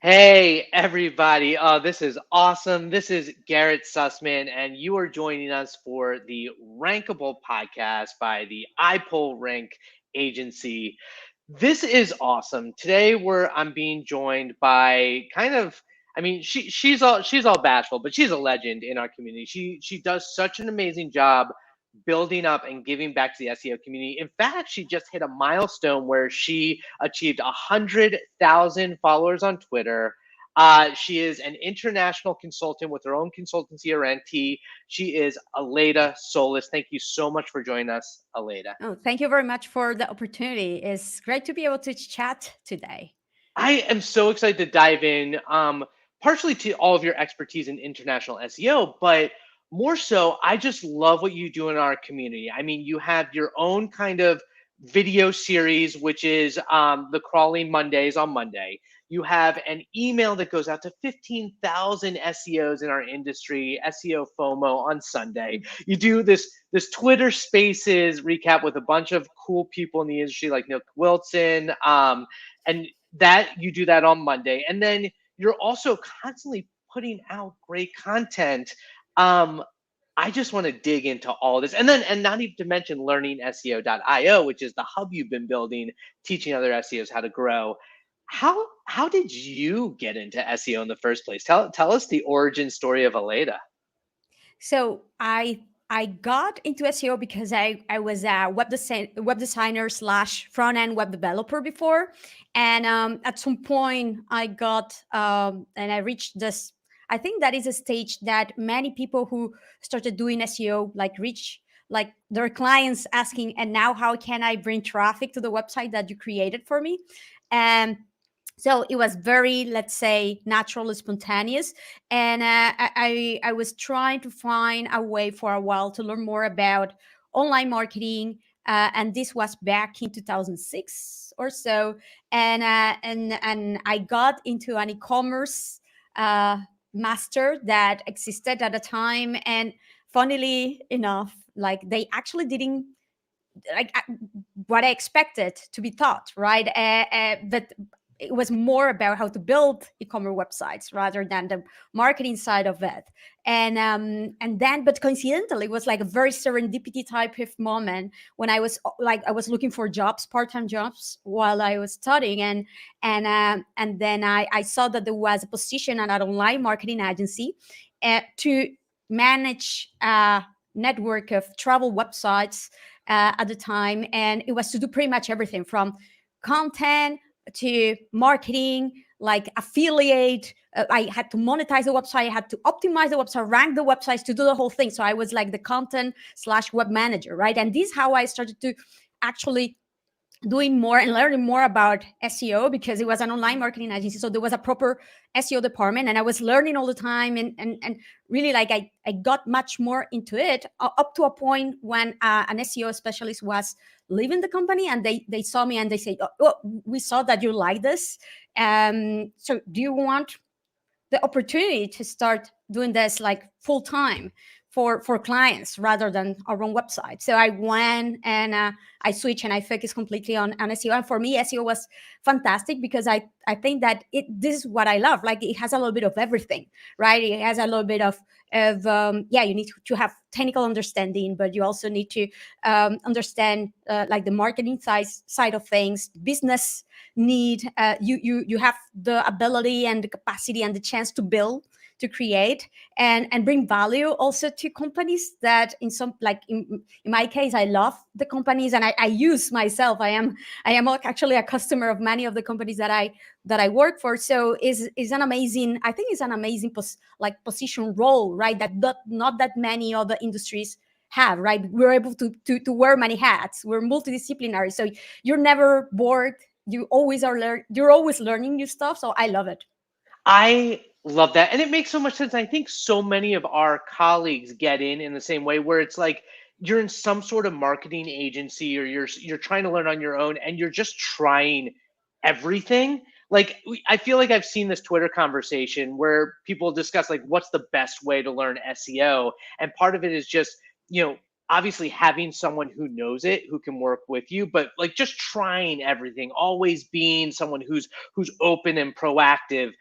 Hey, everybody. This is awesome. This is Garrett Sussman, and you are joining us for the Rankable Podcast by the iPullRank agency. This is awesome. Today, I'm being joined by she's all bashful, but she's a legend in our community. She does such an amazing job building up and giving back to the SEO community. In fact, she just hit a milestone where she achieved 100,000 followers on Twitter. She is an international consultant with her own consultancy, RNT. She is Aleyda Solis. Thank you so much for joining us, Aleyda. Oh, thank you very much for the opportunity. It's great to be able to chat today. I am so excited to dive in, partially to all of your expertise in international SEO, but more so, I just love what you do in our community. I mean, you have your own kind of video series, which is the Crawling Mondays on Monday. You have an email that goes out to 15,000 SEOs in our industry, SEO FOMO on Sunday. You do this Twitter Spaces recap with a bunch of cool people in the industry like Nick Wilson, and that you do that on Monday. And then you're also constantly putting out great content. Um, I just want to dig into all this. And not even to mention learning SEO.io, which is the hub you've been building, teaching other SEOs how to grow. How did you get into SEO in the first place? Tell us the origin story of Aleyda. So I got into SEO because I was a web designer slash front end web developer before, and at some point I got and I reached this. I think that is a stage that many people who started doing SEO reach their clients asking, and now how can I bring traffic to the website that you created for me? And so it was very, let's say, natural and spontaneous, and I was trying to find a way for a while to learn more about online marketing, and this was back in 2006 or so, and I got into an e-commerce uh, master that existed at the time, and funnily enough, like they actually didn't what I expected to be taught, right? But it was more about how to build e-commerce websites rather than the marketing side of it. And then, but coincidentally, it was like a very serendipity type of moment when I was looking for jobs, part-time jobs, while I was studying, and then I saw that there was a position at an online marketing agency to manage a network of travel websites at the time, and it was to do pretty much everything from content to marketing, like affiliate. I had to monetize the website, I had to optimize the website, rank the websites, to do the whole thing. So I was like the content slash web manager, right? And this is how I started to actually doing more and learning more about SEO, because it was an online marketing agency. So there was a proper SEO department, and I was learning all the time, and really I got much more into it, up to a point when an SEO specialist was leaving the company, and they saw me and they said, oh, we saw that you like this. So do you want the opportunity to start doing this like full time for clients rather than our own website? So I went and I switched and I focused completely on SEO. And for me, SEO was fantastic because I think that this is what I love. Like it has a little bit of everything, right? It has a little bit of you need to have technical understanding, but you also need to understand like the marketing side of things, business need. You have the ability and the capacity and the chance to build, to create, and bring value also to companies that in some, like in my case, I love the companies, and I use myself. I am actually a customer of many of the companies that I work for. So is an amazing, I think it's an amazing position role, right? That not that many other industries have, right? We're able to wear many hats. We're multidisciplinary, so you're never bored. You're always learning new stuff. So I love it. I love that. And it makes so much sense. I think so many of our colleagues get in the same way, where it's like you're in some sort of marketing agency, or you're trying to learn on your own, and you're just trying everything. Like I feel like I've seen this Twitter conversation where people discuss like what's the best way to learn SEO, and part of it is just, obviously having someone who knows it, who can work with you, but like just trying everything, always being someone who's open and proactive.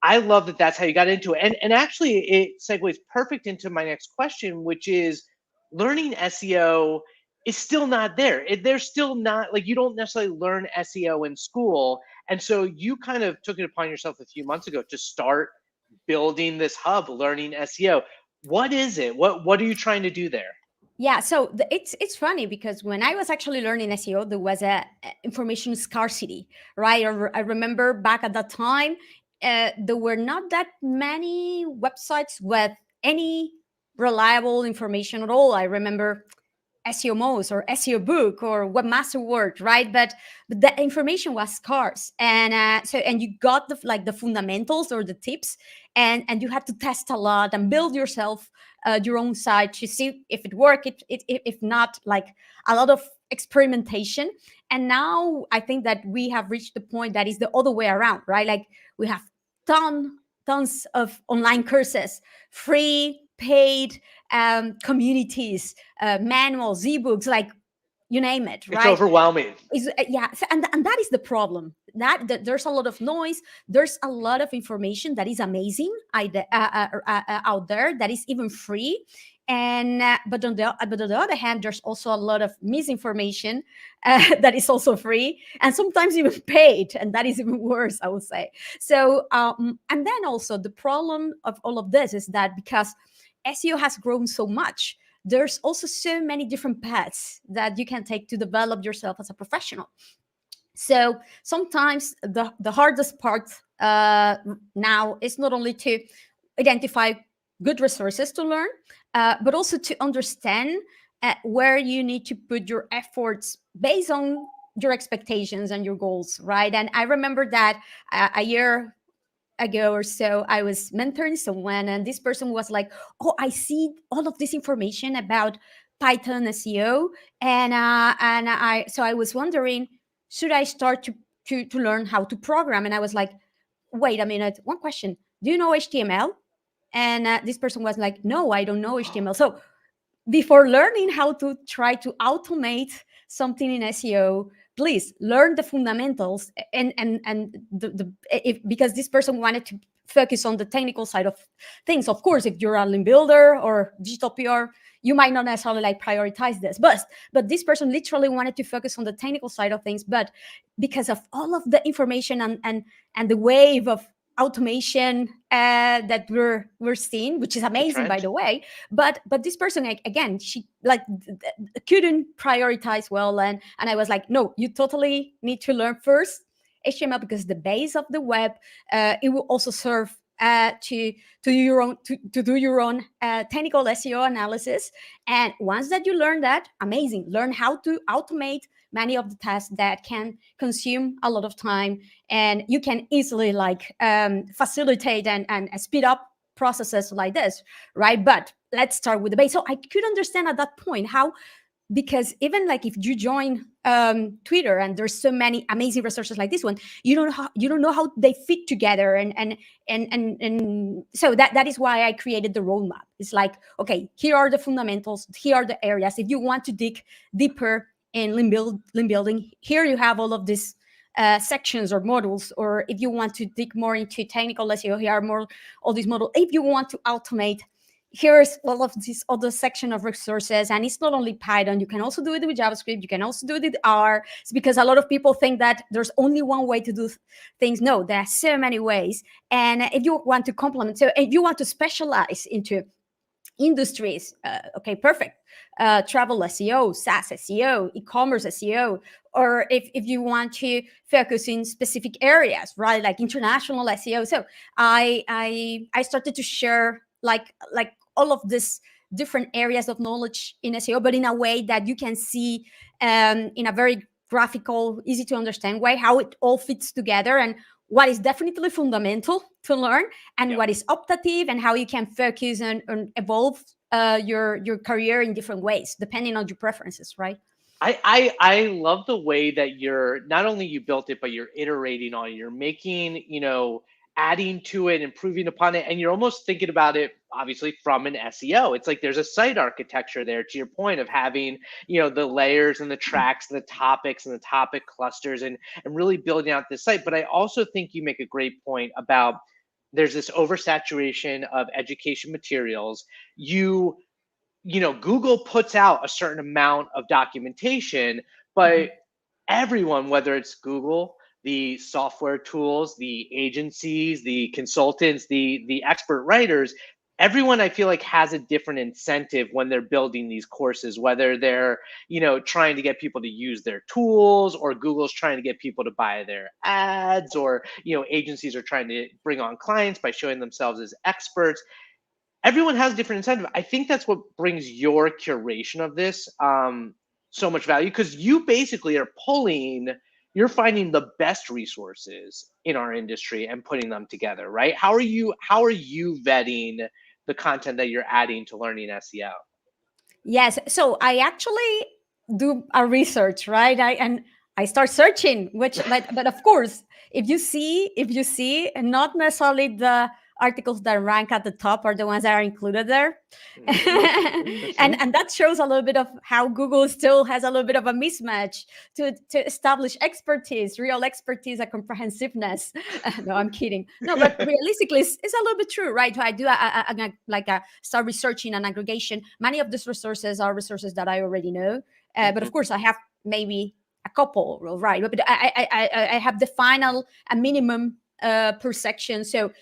I love that that's how you got into it. And actually it segues perfect into my next question, which is learning SEO is still not there. They're still not, like, you don't necessarily learn SEO in school. And so you kind of took it upon yourself a few months ago to start building this hub, learning SEO. What is it? What are you trying to do there? Yeah, so it's funny because when I was actually learning SEO, there was a information scarcity, right? I remember back at that time, there were not that many websites with any reliable information at all. I remember SEO Most or SEO Book or Webmaster Word, right? But the information was scarce, and and you got the fundamentals or the tips, and you had to test a lot and build yourself your own site to see if it worked. If not, like a lot of experimentation. And now I think that we have reached the point that is the other way around, right? Like we have tons of online courses, free, paid, communities, manuals, ebooks, like you name it, It's right? overwhelming. Yeah, and that is the problem. That there's a lot of noise. There's a lot of information that is amazing out there that is even free. And but on the other hand, there's also a lot of misinformation that is also free and sometimes even paid, and that is even worse, I would say. So and then also the problem of all of this is that because SEO has grown so much, there's also so many different paths that you can take to develop yourself as a professional. So sometimes the hardest part now is not only to identify good resources to learn, but also to understand where you need to put your efforts based on your expectations and your goals, right? And I remember that a year ago or so, I was mentoring someone, and this person was like, "Oh, I see all of this information about Python SEO, and I was wondering, should I start to learn how to program?" And I was like, "Wait a minute, one question: do you know HTML?" And this person was like, "No, I don't know HTML." So before learning how to try to automate something in SEO, please learn the fundamentals. And if, because this person wanted to focus on the technical side of things. Of course, if you're a link builder or digital PR, you might not necessarily like prioritize this, but this person literally wanted to focus on the technical side of things. But because of all of the information and the wave of automation that we're seeing, which is The amazing, by trend. the way, but this person, again, she like couldn't prioritize well, and I was like, no, you totally need to learn first HTML, because the base of the web, it will also serve to your own to do your own technical SEO analysis. And once that you learn that, amazing, learn how to automate many of the tasks that can consume a lot of time, and you can easily like facilitate and speed up processes like this, right? But let's start with the base. So I could understand at that point how, because even like if you join Twitter and there's so many amazing resources like this one, you don't know how they fit together, and so that is why I created the roadmap. It's like, okay, here are the fundamentals, here are the areas. If you want to dig deeper in link building, here you have all of these sections or modules. Or if you want to dig more into technical SEO, here are more all these models. If you want to automate, here's all of this other section of resources. And it's not only Python, you can also do it with JavaScript, you can also do it with R. It's because a lot of people think that there's only one way to do things. No, there are so many ways. And if you want to complement, so if you want to specialize into industries, okay, perfect. Travel SEO, SaaS SEO, e-commerce SEO, or if you want to focus in specific areas, right, like international SEO. So I started to share like all of this different areas of knowledge in SEO, but in a way that you can see in a very graphical, easy to understand way how it all fits together, and what is definitely fundamental to learn, and Yeah. what is optative, and how you can focus and evolve your career in different ways depending on your preferences, right? I love the way that you're not only you built it, but you're iterating on it. You're making, adding to it, improving upon it, and you're almost thinking about it obviously from an SEO. It's like there's a site architecture there, to your point, of having, the layers and the tracks and the topics and the topic clusters, and really building out this site. But I also think you make a great point about there's this oversaturation of education materials. Google puts out a certain amount of documentation, but everyone, whether it's Google, the software tools, the agencies, the consultants, the expert writers, everyone, I feel like, has a different incentive when they're building these courses, whether they're, trying to get people to use their tools, or Google's trying to get people to buy their ads, or, agencies are trying to bring on clients by showing themselves as experts. Everyone has different incentive. I think that's what brings your curation of this so much value, because you basically are you're finding the best resources in our industry and putting them together, right? How are you vetting the content that you're adding to learning SEO? Yes. So I actually do a research, right? I start searching, but of course, if you see, and not necessarily the articles that rank at the top are the ones that are included there. And that shows a little bit of how Google still has a little bit of a mismatch to establish expertise, real expertise, and comprehensiveness. No, I'm kidding. No, but realistically, it's a little bit true, right? So I do start researching an aggregation. Many of these resources are resources that I already know, but of course I have maybe a couple, right? But I have defined a minimum per section, so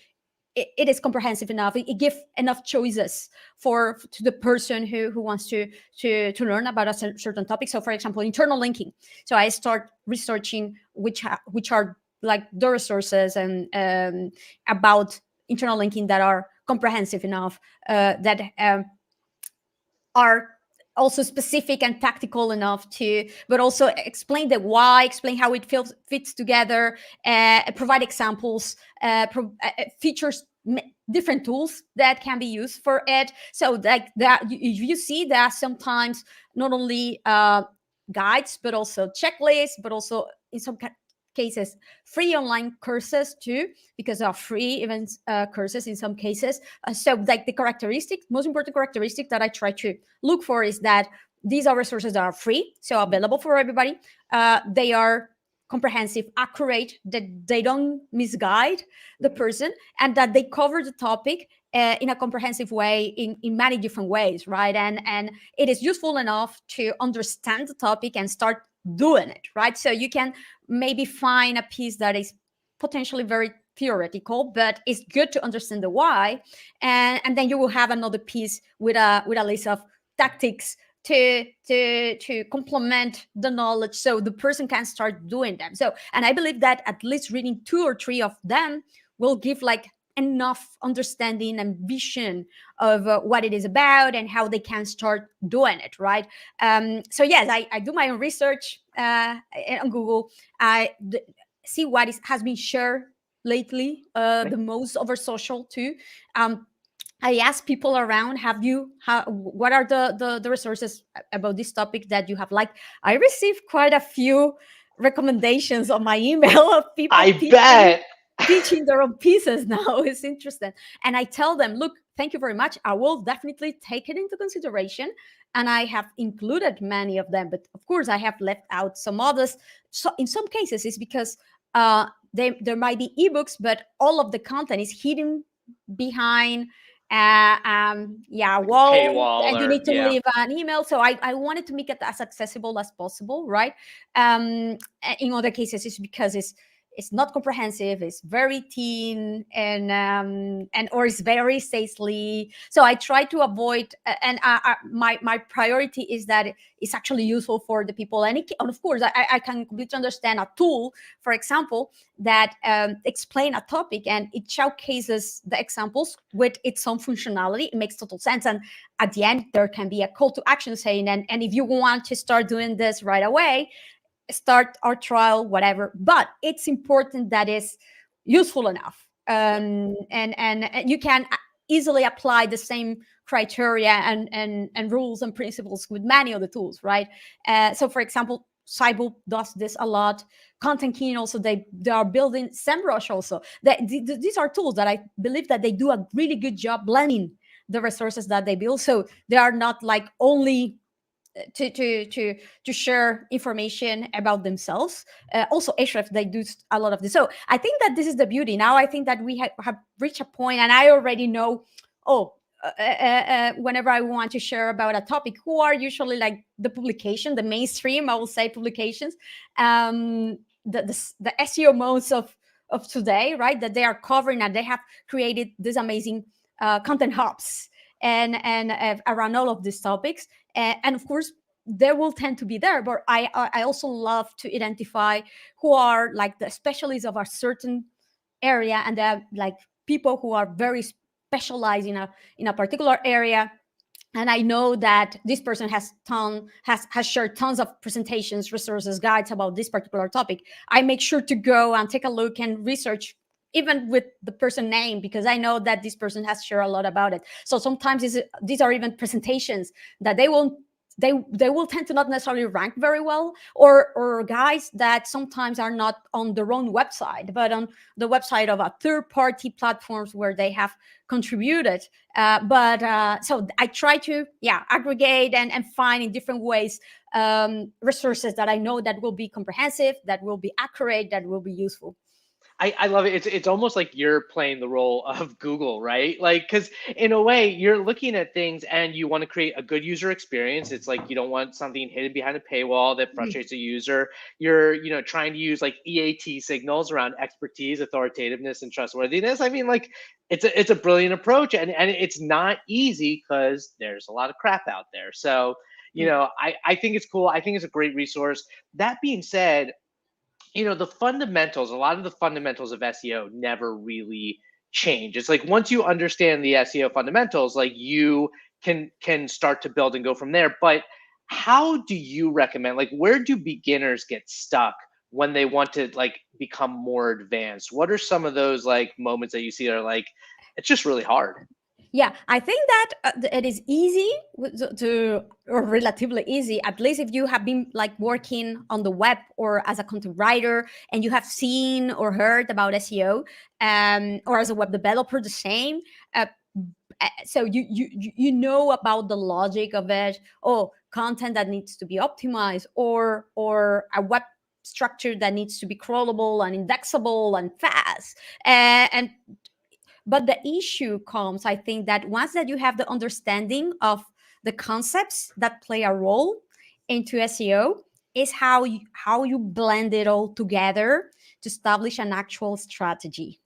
it is comprehensive enough. It gives enough choices to the person who wants to learn about a certain topic. So, for example, internal linking. So I start researching which are like the resources and about internal linking that are comprehensive enough, that are also specific and tactical enough but also explain the why, explain how it fits together, provide examples, features different tools that can be used for it. So like that, you see that sometimes not only guides, but also checklists, but also in some cases free online courses too, because they are free events, courses in some cases. So like the most important characteristic that I try to look for is that these are resources that are free, so available for everybody. They are comprehensive, accurate, that they don't misguide the person, and that they cover the topic in a comprehensive way in many different ways, right? And it is useful enough to understand the topic and start doing it, right? So you can maybe find a piece that is potentially very theoretical, but it's good to understand the why, and then you will have another piece with a list of tactics to complement the knowledge, so the person can start doing them. So, and I believe that at least reading 2 or 3 of them will give like enough understanding and vision of what it is about and how they can start doing it, right? So yes, I do my own research on Google. I see what has been shared lately, the most over social too. I ask people around, what are the resources about this topic that you have liked? I received quite a few recommendations on my email of people teaching their own pieces now. It's interesting. And I tell them, look, thank you very much. I will definitely take it into consideration. And I have included many of them, but of course I have left out some others. So in some cases, it's because there might be ebooks, but all of the content is hidden behind wall, and you need to leave an email. So I wanted to make it as accessible as possible, right? In other cases, it's because it's not comprehensive, it's very thin, and or it's very stately. So I try to avoid, and my priority is that it's actually useful for the people. And of course, I can completely understand a tool, for example, that explain a topic and it showcases the examples with its own functionality. It makes total sense. And at the end, there can be a call to action saying, and if you want to start doing this right away, start our trial, whatever. But it's important that it's useful enough, and you can easily apply the same criteria and rules and principles with many of the tools, right? So for example, Cyber does this a lot. Content King also, they are building SEMrush also. These are tools that I believe that they do a really good job blending the resources that they build. So they are not like only to share information about themselves. Also, Ahrefs, they do a lot of this. So I think that this is the beauty. Now I think that we have reached a point, and I already know, whenever I want to share about a topic, who are usually like the publication, the mainstream, I will say publications, the SEO modes of today, right? That they are covering, and they have created this amazing content hubs and around all of these topics. And of course, they will tend to be there, but I also love to identify who are like the specialists of a certain area, and they're like people who are very specialized in a particular area. And I know that this person has shared tons of presentations, resources, guides about this particular topic. I make sure to go and take a look and research, even with the person name, because I know that this person has shared a lot about it. So sometimes these are even presentations that they will tend to not necessarily rank very well, or guys that sometimes are not on their own website, but on the website of a third-party platforms where they have contributed. So I try to aggregate and find in different ways resources that I know that will be comprehensive, that will be accurate, that will be useful. I love it. It's almost like you're playing the role of Google, right? Like, because in a way, you're looking at things and you want to create a good user experience. It's like you don't want something hidden behind a paywall that frustrates the user. You're, trying to use like EAT signals around expertise, authoritativeness, and trustworthiness. I mean, like, it's a brilliant approach, and it's not easy because there's a lot of crap out there. So, I think it's cool. I think it's a great resource. That being said, the fundamentals, a lot of the fundamentals of SEO never really change. It's like once you understand the SEO fundamentals, like you can start to build and go from there. But how do you recommend, like, where do beginners get stuck when they want to like become more advanced? What are some of those like moments that you see that are like, it's just really hard? Yeah, I think that it is easy or relatively easy, at least if you have been like working on the web or as a content writer, and you have seen or heard about SEO, or as a web developer, the same. So you know about the logic of it. Oh, content that needs to be optimized, or a web structure that needs to be crawlable and indexable and fast, and but the issue comes, I think, that once that you have the understanding of the concepts that play a role into SEO, is how you blend it all together to establish an actual strategy,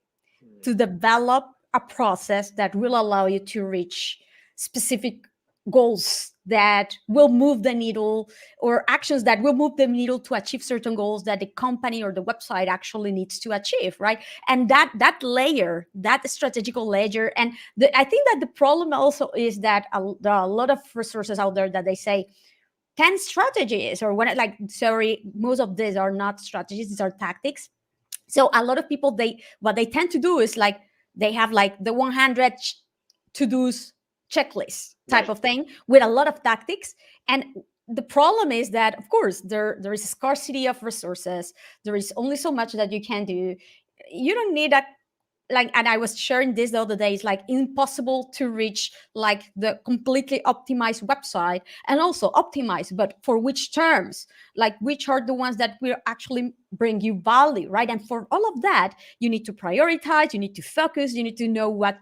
to develop a process that will allow you to reach specific goals that will move the needle, or actions that will move the needle to achieve certain goals that the company or the website actually needs to achieve, right? And that layer, that strategical layer, and I think that the problem also is that there are a lot of resources out there that they say 10 strategies, or what, like, sorry, most of these are not strategies, these are tactics. So a lot of people, what they tend to do is like they have like the 100 to-dos checklist type of thing with a lot of tactics. And the problem is that, of course, there is a scarcity of resources. There is only so much that you can do. You don't need a, like, and I was sharing this the other day, it's like impossible to reach like the completely optimized website, and also optimize, but for which terms, like which are the ones that will actually bring you value, right? And for all of that, you need to prioritize, you need to focus, you need to know what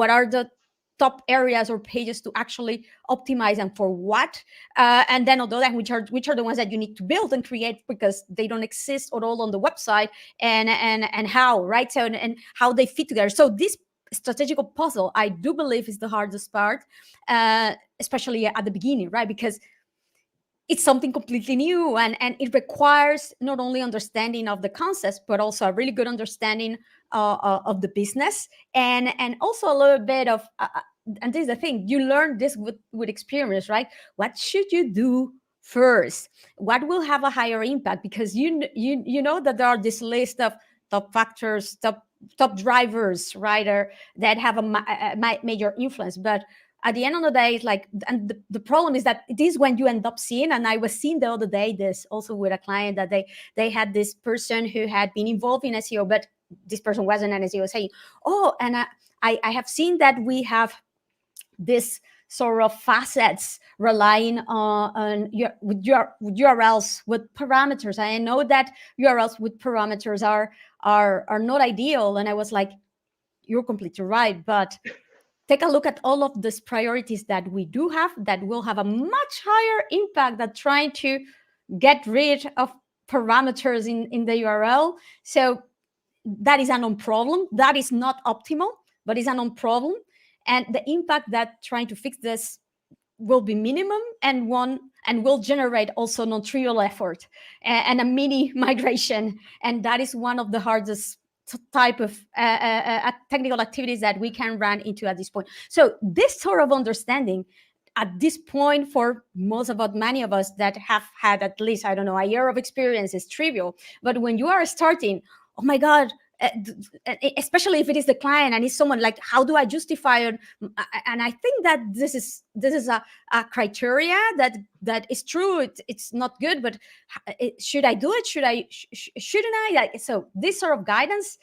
are the top areas or pages to actually optimize, and for what, and then although that, which are the ones that you need to build and create because they don't exist at all on the website, and how, right? So and how they fit together. So this strategical puzzle, I do believe, is the hardest part, especially at the beginning, right? Because it's something completely new, and it requires not only understanding of the concepts, but also a really good understanding of the business, and also a little bit of and this is the thing, you learn this with experience, right? What should you do first? What will have a higher impact? Because you know that there are this list of top factors, top drivers, right, that have a major influence, but at the end of the day, it's like, and the problem is that it is when you end up seeing, and I was seeing the other day this also with a client, that they had this person who had been involved in SEO, but this person wasn't an SEO, saying, oh, and I have seen that we have this sort of facets relying on with URLs with parameters. I know that URLs with parameters are not ideal. And I was like, you're completely right, but take a look at all of these priorities that we do have that will have a much higher impact than trying to get rid of parameters in the URL. So that is a known problem. That is not optimal, but it's a known problem. And the impact that trying to fix this will be minimum and will generate also non-trivial effort and a mini migration. And that is one of the hardest type of technical activities that we can run into at this point. So this sort of understanding at this point, for many of us that have had at least, I don't know, a year of experience, is trivial. But when you are starting, oh my God, especially if it is the client and it's someone like, how do I justify it? And I think that this is a criteria that is true. It's not good, but should I do it? Shouldn't I? So this sort of guidance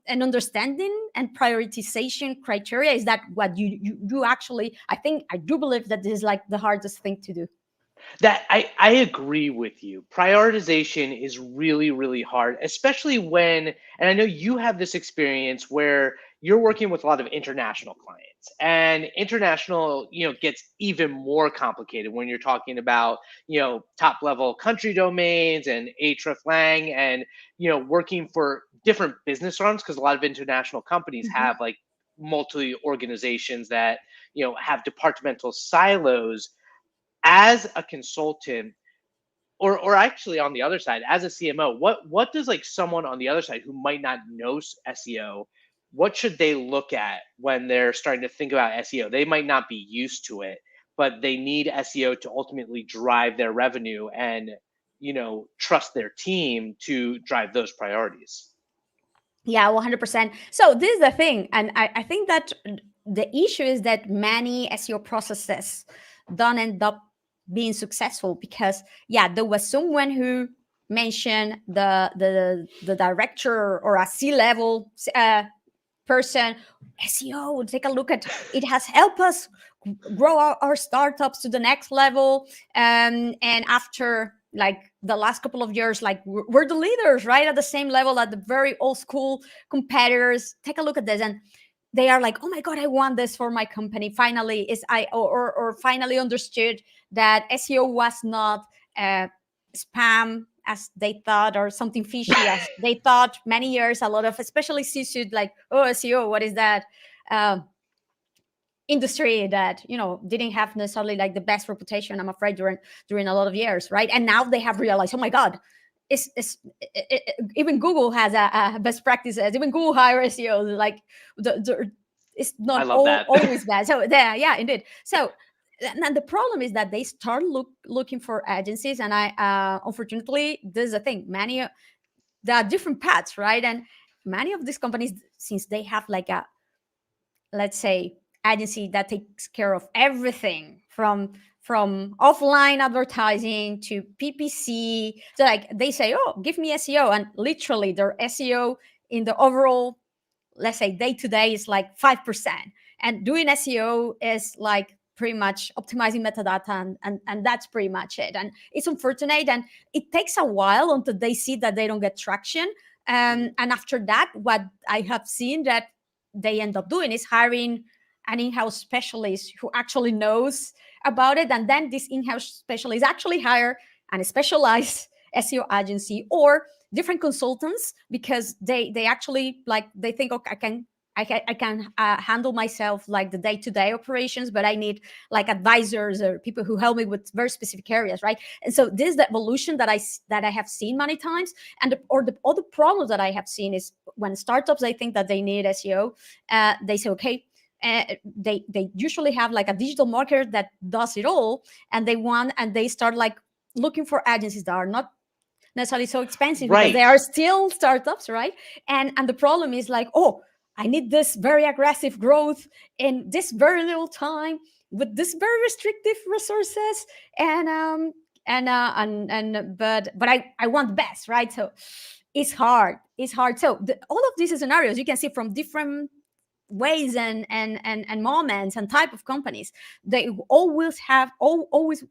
and understanding and prioritization criteria, is that what you actually, I do believe that this is like the hardest thing to do. That I agree with you. Prioritization is really, really hard, especially when, and I know you have this experience where you're working with a lot of international clients, and international, gets even more complicated when you're talking about, top level country domains and hreflang, and, working for different business arms, because a lot of international companies have like multi organizations that, have departmental silos. As a consultant, or actually on the other side, as a CMO, what does like someone on the other side who might not know SEO, what should they look at when they're starting to think about SEO? They might not be used to it, but they need SEO to ultimately drive their revenue and, trust their team to drive those priorities. Yeah, 100%. So this is the thing. And I think that the issue is that many SEO processes don't end up being successful because, there was someone who mentioned the director or a C-level person, SEO, take a look at it, has helped us grow our startups to the next level. And after like the last couple of years, like we're the leaders, right, at the same level at the very old school competitors. Take a look at this, and they are like, oh my God, I want this for my company. Finally, or finally understood that SEO was not spam as they thought, or something fishy as they thought many years. A lot of, especially C-suite, like, oh, SEO, what is that? Industry that didn't have necessarily like the best reputation, I'm afraid, during a lot of years, right? And now they have realized, oh my God, even Google has a best practices. Even Google hires SEO. Like it's not always bad. So yeah, indeed. So and the problem is that they start looking for agencies, and I unfortunately, this is the thing. There are different paths, right? And many of these companies, since they have like a, let's say, agency that takes care of everything from offline advertising to PPC. So like they say, oh, give me SEO, and literally their SEO in the overall, let's say, day-to-day is like 5%. And doing SEO is like pretty much optimizing metadata, and that's pretty much it. And it's unfortunate, and it takes a while until they see that they don't get traction. And after that, what I have seen that they end up doing is hiring an in-house specialist who actually knows about it. And then this in-house specialist actually hire a specialized SEO agency or different consultants, because they actually like, they think, okay, I can handle myself like the day-to-day operations, but I need like advisors or people who help me with very specific areas, right? And so this is the evolution that I have seen many times. And the other problem that I have seen is when startups, they think that they need SEO, they say, okay, they usually have like a digital marketer that does it all, and they start like looking for agencies that are not necessarily so expensive, right? Because they are still startups, right? And the problem is like, oh, I need this very aggressive growth in this very little time with this very restrictive resources, but I want the best, right? So it's hard. It's hard. So all of these scenarios you can see from different ways and moments and type of companies, they always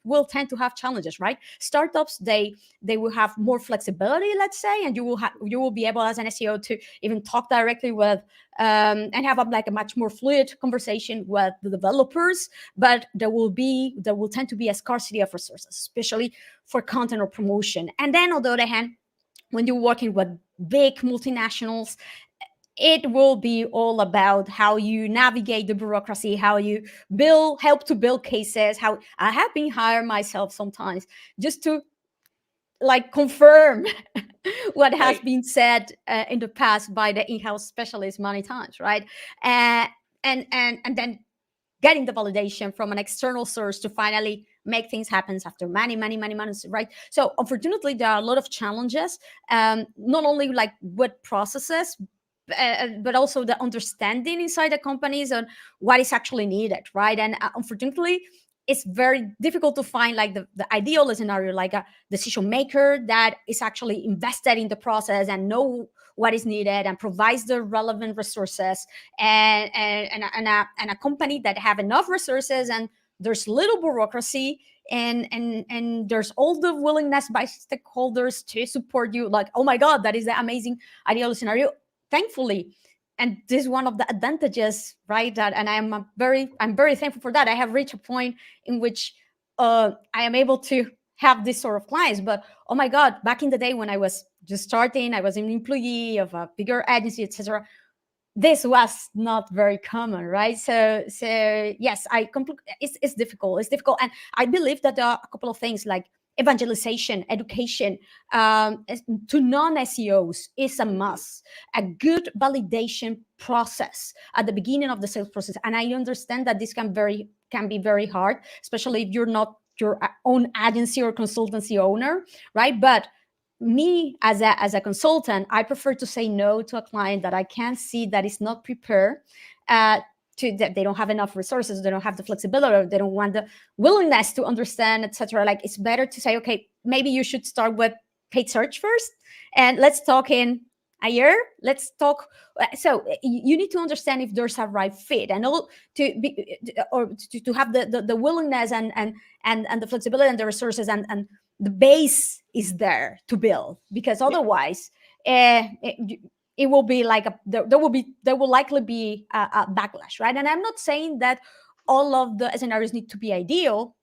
will tend to have challenges, right? Startups, they will have more flexibility, let's say, and you will be able as an SEO to even talk directly with and have a much more fluid conversation with the developers. But there will tend to be a scarcity of resources, especially for content or promotion. And then on the other hand, when you're working with big multinationals, it will be all about how you navigate the bureaucracy, how you help to build cases. How I have been hired myself sometimes just to confirm what has been said in the past by the in-house specialist many times, right? And then getting the validation from an external source to finally make things happen after many months, right? So unfortunately, there are a lot of challenges, not only with processes, but also the understanding inside the companies on what is actually needed, right? And unfortunately, it's very difficult to find the ideal scenario, like a decision maker that is actually invested in the process and know what is needed and provides the relevant resources, and a company that have enough resources and there's little bureaucracy, and there's all the willingness by stakeholders to support you. Like, oh my God, that is the amazing ideal scenario. Thankfully, and this is one of the advantages, right? That, and I'm very thankful for that. I have reached a point in which I am able to have this sort of clients. But oh my God, back in the day when I was just starting, I was an employee of a bigger agency, etc. This was not very common, right? So yes, it's difficult. It's difficult, and I believe that there are a couple of things like evangelization, education to non-SEOs is a must. A good validation process at the beginning of the sales process, and I understand that this can be very hard, especially if you're not your own agency or consultancy owner, right? But me as a consultant, I prefer to say no to a client that I can see that is not prepared, that they don't have enough resources, they don't have the flexibility, or they don't want the willingness to understand, etc. Like, it's better to say, okay, maybe you should start with paid search first, and let's talk in a year. Let's talk. So you need to understand if there's a right fit, and all to have the willingness and the flexibility and the resources and the base is there to build, because otherwise it will be like there will likely be a backlash, right? And I'm not saying that all of the scenarios need to be ideal.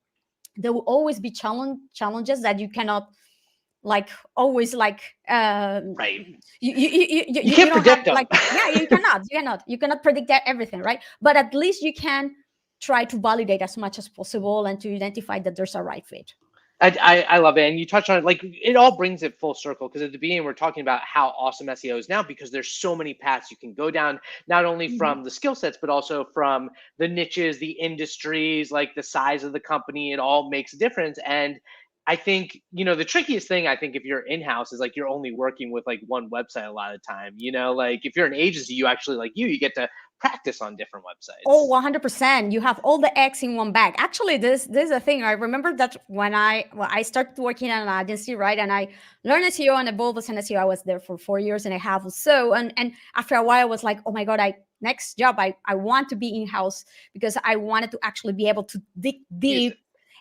There will always be challenges that you cannot always right. You can't predict them. You cannot predict everything, right? But at least you can try to validate as much as possible and to identify that there's a right fit. I love it. And you touched on it, like, it all brings it full circle, because at the beginning we're talking about how awesome SEO is now, because there's so many paths you can go down, not only from the skill sets, but also from the niches, the industries, like the size of the company. It all makes a difference. And I think, the trickiest thing, I think, if you're in-house, is like you're only working with like one website a lot of the time. Like if you're an agency, you actually, like you get to practice on different websites. Oh, 100%. You have all the eggs in one bag. Actually, this is a thing. I remember that when I started working at an agency, right? And I learned SEO and evolved as an SEO. I was there for 4 years and a half or so. And after a while, I was like, oh my God, next job, I want to be in-house, because I wanted to actually be able to dig deep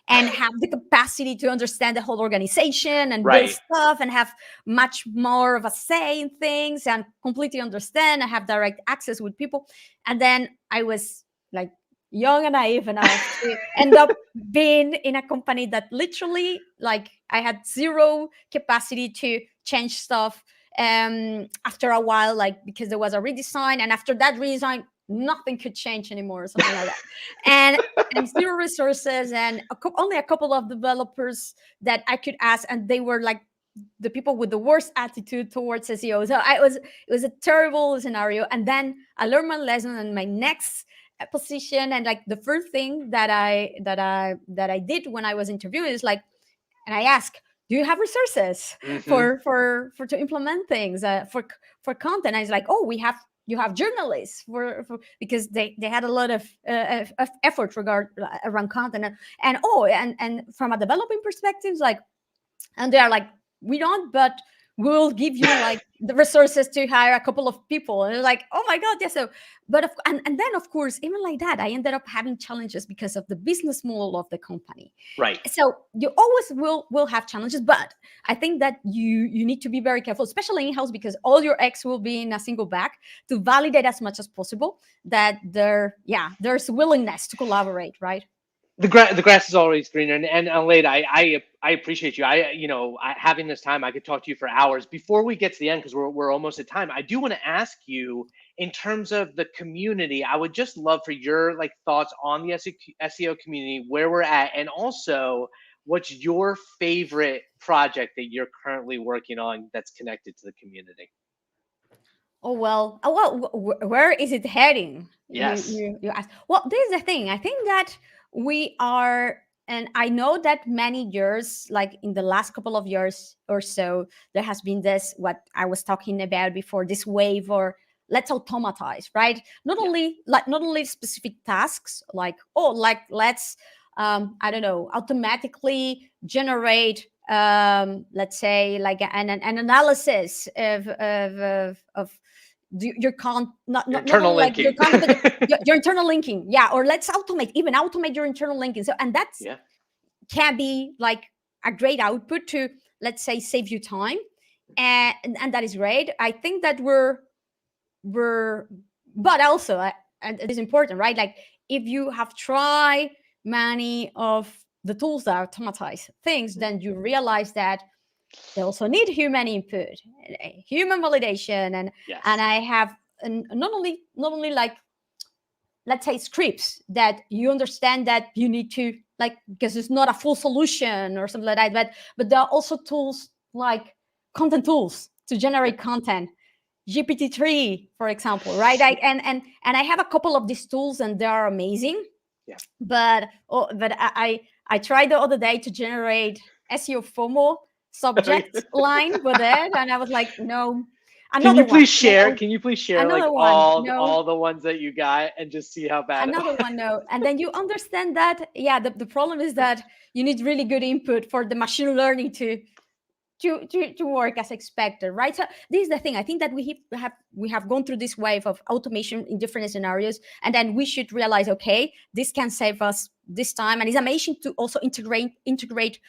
and have the capacity to understand the whole organization and build stuff and have much more of a say in things and completely understand and have direct access with people. And then I was like young and naive enough to end up being in a company that literally, like, I had zero capacity to change stuff after a while, like, because there was a redesign, and after that redesign, nothing could change anymore, or something like that. And zero resources, and only a couple of developers that I could ask, and they were like the people with the worst attitude towards SEO. So it was a terrible scenario. And then I learned my lesson in my next position, and like the first thing that I did when I was interviewing is like, and I asked, do you have resources for to implement things for content? And it's like, oh, we have you have journalists because they had a lot of effort around content, and from a developing perspective, like, and they are like, we don't, but we'll give you like the resources to hire a couple of people. And it's like, oh my god, yeah. So and then of course, even like that, I ended up having challenges because of the business model of the company. Right. So you always will have challenges, but I think that you need to be very careful, especially in-house, because all your eggs will be in a single bag, to validate as much as possible that there's willingness to collaborate, right? The grass is always greener. And Aleyda, I appreciate you. Having this time, I could talk to you for hours. Before we get to the end, because we're almost at time, I do want to ask you, in terms of the community, I would just love for your thoughts on the SEO community, where we're at, and also what's your favorite project that you're currently working on that's connected to the community. Well, where is it heading? Yes. You ask. Well, this is the thing. I think that we are, and I know that many years, like in the last couple of years or so, there has been this, what I was talking about before, this wave, or let's automatize, right? Not only specific tasks, let's I don't know, automatically generate let's say like an analysis of your internal linking. Your content, your internal linking, or let's automate your internal linking. So, and that's can be like a great output to, let's say, save you time, and that is great. I think that but also, and it is important, right? Like, if you have tried many of the tools that automatize things, then you realize that they also need human input, human validation, and I have not only like, let's say, scripts that you understand that you need to, like, because it's not a full solution or something like that, but there are also tools like content tools to generate content, GPT-3, for example, right? And I have a couple of these tools, and they are amazing. But I tried the other day to generate SEO FOMO subject line with it, and I was like, no. Can you please share like all the ones that you got, and just see how bad another one? No. And then you understand that the problem is that you need really good input for the machine learning to work as expected, right? So this is the thing. I think that we have gone through this wave of automation in different scenarios, and then we should realize, okay, this can save us this time, and it's amazing to also integrate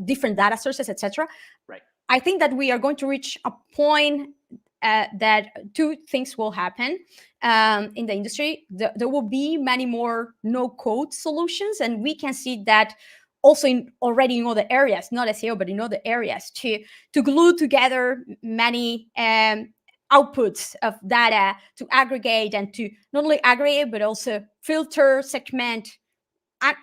different data sources, etc. Right. I think that we are going to reach a point that two things will happen in the industry. There will be many more no-code solutions, and we can see that also already in other areas, not SEO, but in other areas, to glue together many outputs of data, to aggregate, and to not only aggregate, but also filter, segment,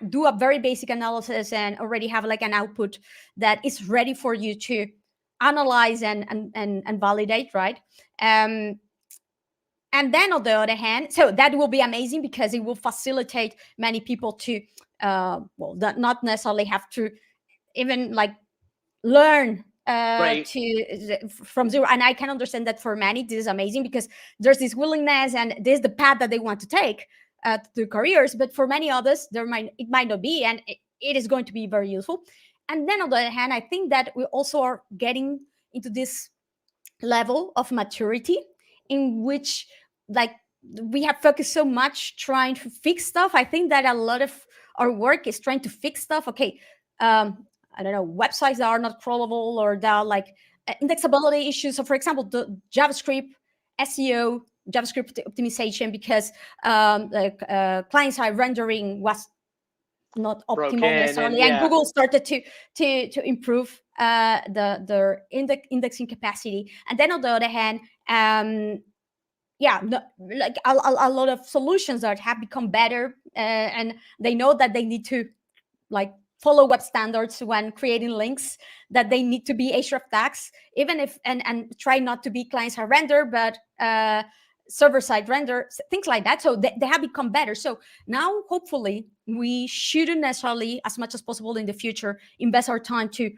do a very basic analysis, and already have like an output that is ready for you to analyze and validate, right? And then on the other hand, so that will be amazing, because it will facilitate many people to not necessarily have to even like learn from zero. And I can understand that for many this is amazing, because there's this willingness, and there's the path that they want to take to careers. But for many others, it might not be, and it is going to be very useful. And then on the other hand, I think that we also are getting into this level of maturity in which, like, we have focused so much trying to fix stuff. I think that a lot of our work is trying to fix stuff. Okay, I don't know, websites that are not crawlable, or that are like indexability issues. So, for example, the JavaScript SEO, JavaScript optimization, because client-side rendering was not optimal necessarily, and Google started to improve their indexing capacity. And then on the other hand, like a lot of solutions that have become better, and they know that they need to like follow web standards when creating links, that they need to be href tags, even if and try not to be client-side render, but server-side render, things like that. So they have become better. So now, hopefully, we shouldn't necessarily, as much as possible in the future, invest our time to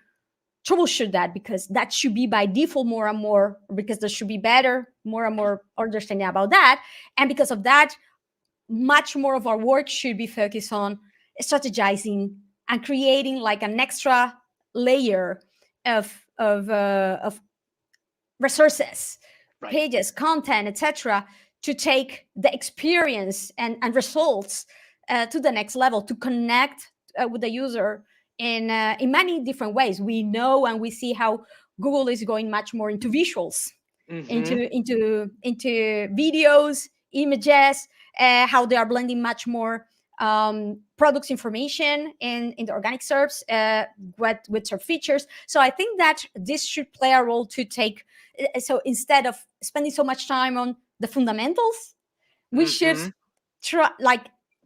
troubleshoot that, because that should be by default more and more, because there should be better, more and more understanding about that. And because of that, much more of our work should be focused on strategizing and creating like an extra layer of resources, Right. pages, content, etc., to take the experience and results to the next level, to connect with the user in many different ways. We know and we see how Google is going much more into visuals, into videos, images, how they are blending much more products information in the organic SERPs with SERP features. So I think that this should play a role to take. So instead of spending so much time on the fundamentals, we should try, like,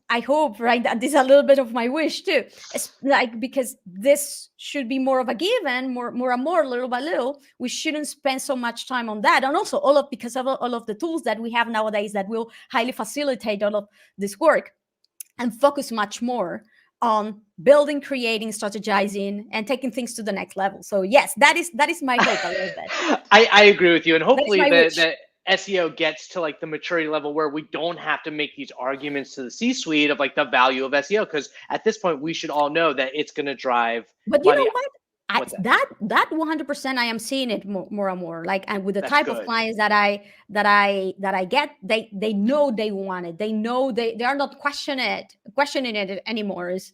I hope, right, that this is a little bit of my wish too. It's like, because this should be more of a given, more and more, little by little. We shouldn't spend so much time on that. And also because of all of the tools that we have nowadays that will highly facilitate all of this work, and focus much more on building, creating, strategizing, and taking things to the next level. So yes, that is my hope a little bit. I agree with you, and hopefully the SEO gets to like the maturity level where we don't have to make these arguments to the C-suite of like the value of SEO, because at this point we should all know that it's going to drive. But you know what? That 100%, I am seeing it more and more. Like, and with the type of clients that I get, they know they want it. They know they are not questioning it anymore. Is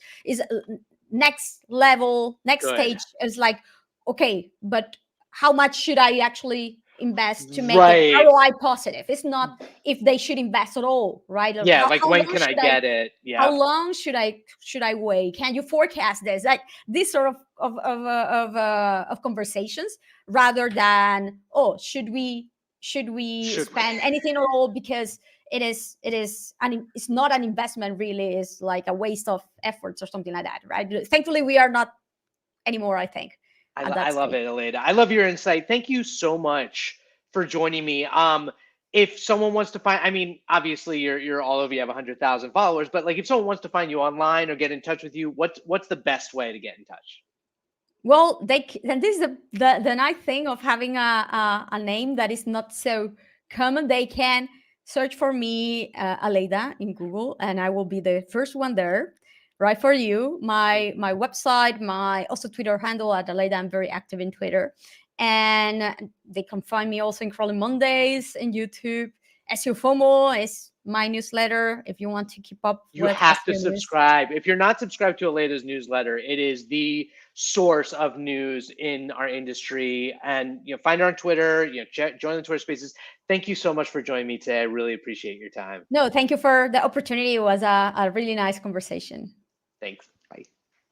next level, next stage is like, okay, but how much should I actually invest to make it ROI positive? It's not if they should invest at all, right? Yeah, like when can I get it? Yeah. How long should I wait? Can you forecast this? Like this sort of conversations, rather than should we spend anything at all, because it's not an investment really. It's like a waste of efforts or something like that, right? Thankfully, we are not anymore, I think. I love it, Aleyda. I love your insight. Thank you so much for joining me. If someone wants to find, I mean, obviously you're all over, you have 100,000 followers, but like if someone wants to find you online or get in touch with you, what's the best way to get in touch? Well, and this is the nice thing of having a name that is not so common. They can search for me, Aleyda, in Google, and I will be the first one there. Right for you, my website, my also Twitter handle at Aleyda. I'm very active in Twitter, and they can find me also in Crawling Mondays in YouTube. SEO FOMO is my newsletter. If you want to keep up, you have to subscribe. If you're not subscribed to Aleyda's newsletter, it is the source of news in our industry. And find her on Twitter. Join the Twitter Spaces. Thank you so much for joining me today. I really appreciate your time. No, thank you for the opportunity. It was a really nice conversation. Thanks.